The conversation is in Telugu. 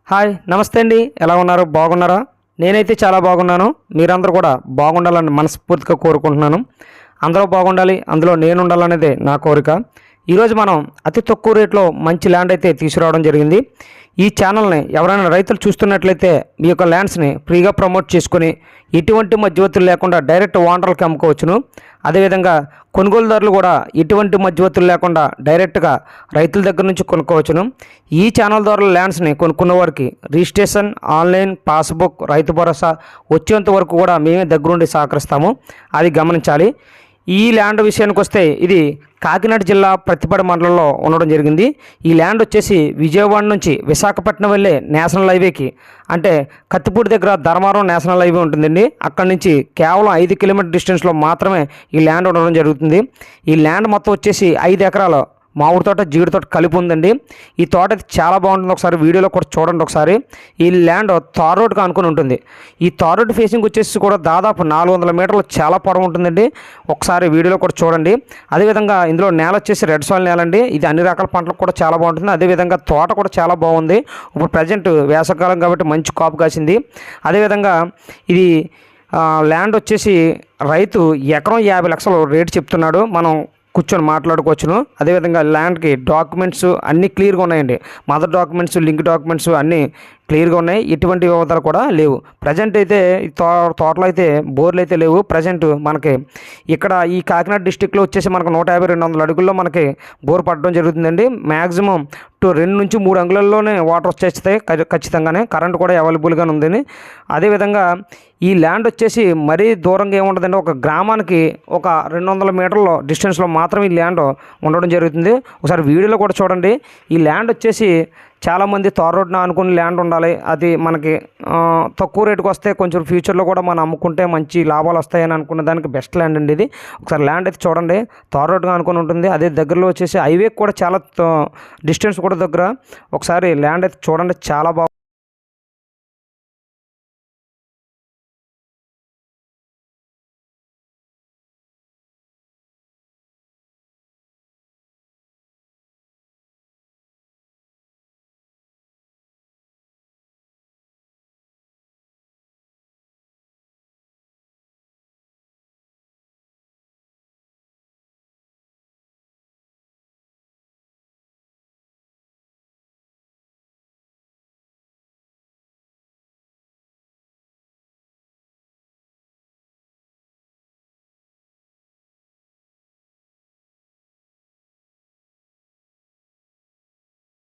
హాయ్ నమస్తే అండి, ఎలా ఉన్నారు? బాగున్నారా? నేనైతే చాలా బాగున్నాను. మీరందరూ కూడా బాగుండాలని మనస్ఫూర్తిగా కోరుకుంటున్నాను. అందరూ బాగుండాలి, అందులో నేను ఉండాలనేదే నా కోరిక. ఈరోజు మనం అతి తక్కువ రేట్లో మంచి ల్యాండ్ అయితే తీసుకురావడం జరిగింది. ఈ ఛానల్ని ఎవరైనా రైతులు చూస్తున్నట్లయితే మీ యొక్క ల్యాండ్స్ని ఫ్రీగా ప్రమోట్ చేసుకొని ఎటువంటి మధ్యవర్తులు లేకుండా డైరెక్ట్ ఓనర్లకు అమ్ముకోవచ్చును. అదేవిధంగా కొనుగోలుదారులు కూడా ఎటువంటి మధ్యవర్తులు లేకుండా డైరెక్ట్గా రైతుల దగ్గర నుంచి కొనుక్కోవచ్చును. ఈ ఛానల్ ద్వారా ల్యాండ్స్ని కొనుక్కున్న వారికి registration, online passbook, Rythu Bharosa వచ్చేంత వరకు కూడా మేమే దగ్గరుండి సహకరిస్తాము. అది గమనించాలి. ఈ ల్యాండ్ విషయానికి వస్తే ఇది కాకినాడ జిల్లా ప్రతిపాడు మండలంలో ఉండడం జరిగింది. ఈ ల్యాండ్ వచ్చేసి విజయవాడ నుంచి విశాఖపట్నం వెళ్ళే నేషనల్ హైవేకి, అంటే కత్తిపూడి దగ్గర ధర్మారం నేషనల్ హైవే ఉంటుందండి. అక్కడి నుంచి కేవలం 5 కిలోమీటర్ డిస్టెన్స్లో మాత్రమే ఈ ల్యాండ్ ఉండడం జరుగుతుంది. ఈ ల్యాండ్ మొత్తం వచ్చేసి 5 ఎకరాలు మామిడి తోట, జీడి తోట కలిపి ఉందండి. ఈ తోట అయితే చాలా బాగుంటుంది. ఒకసారి వీడియోలో కూడా చూడండి. ఒకసారి ఈ ల్యాండ్ తార్ రోడ్గా అనుకుని ఉంటుంది. ఈ తార్ రోడ్ ఫేసింగ్ వచ్చేసి కూడా దాదాపు 400 మీటర్లు చాలా పొడవు ఉంటుందండి. ఒకసారి వీడియోలో కూడా చూడండి. అదేవిధంగా ఇందులో నేల వచ్చేసి రెడ్ సాయిల్ నేల అండి. ఇది అన్ని రకాల పంటలకు కూడా చాలా బాగుంటుంది. అదేవిధంగా తోట కూడా చాలా బాగుంది. ఇప్పుడు ప్రజెంట్ వేసవకాలం కాబట్టి మంచి కాపు కాసింది. అదేవిధంగా ఇది ల్యాండ్ వచ్చేసి రైతు ఎకరం 50 లక్షలు రేటు చెప్తున్నాడు. మనం కూర్చొని మాట్లాడుకోవచ్చును. అదేవిధంగా ల్యాండ్కి డాక్యుమెంట్స్ అన్నీ క్లియర్గా ఉన్నాయండి. మదర్ డాక్యుమెంట్స్, లింక్ డాక్యుమెంట్స్ అన్నీ క్లియర్గా ఉన్నాయి. ఎటువంటి వివాదాలు కూడా లేవు. ప్రజెంట్ అయితే తోటలో అయితే బోర్లు అయితే లేవు. ప్రజెంట్ మనకి ఇక్కడ ఈ కాకినాడ డిస్టిక్లో వచ్చేసి మనకు 150-200 అడుగుల్లో మనకి బోర్ పడడం జరుగుతుందండి. మ్యాక్సిమం 2 నుంచి 3 అంగుళాల్లోనే వాటర్ వచ్చేస్తాయి ఖచ్చితంగానే. కరెంట్ కూడా అవైలబుల్గానే ఉందని. అదేవిధంగా ఈ ల్యాండ్ వచ్చేసి మరీ దూరంగా ఏముంటుందండి, ఒక గ్రామానికి ఒక 200 మీటర్ల డిస్టెన్స్లో మాత్రం ఈ ల్యాండ్ ఉండడం జరుగుతుంది. ఒకసారి వీడియోలో కూడా చూడండి. ఈ ల్యాండ్ వచ్చేసి చాలామంది తార్ రోడ్న అనుకుని ల్యాండ్ ఉండాలి, అది మనకి తక్కువ రేటుకి వస్తే కొంచెం ఫ్యూచర్లో కూడా మనం అమ్ముకుంటే మంచి లాభాలు వస్తాయని అనుకున్న దానికి బెస్ట్ ల్యాండ్ అండి ఇది. ఒకసారి ల్యాండ్ అయితే చూడండి. తార్ రోడ్గా అనుకుని ఉంటుంది. అదే దగ్గరలో వచ్చేసి హైవేకి కూడా చాలా డిస్టెన్స్ కూడా దగ్గర. ఒకసారి ల్యాండ్ అయితే చూడండి, చాలా బాగుంది.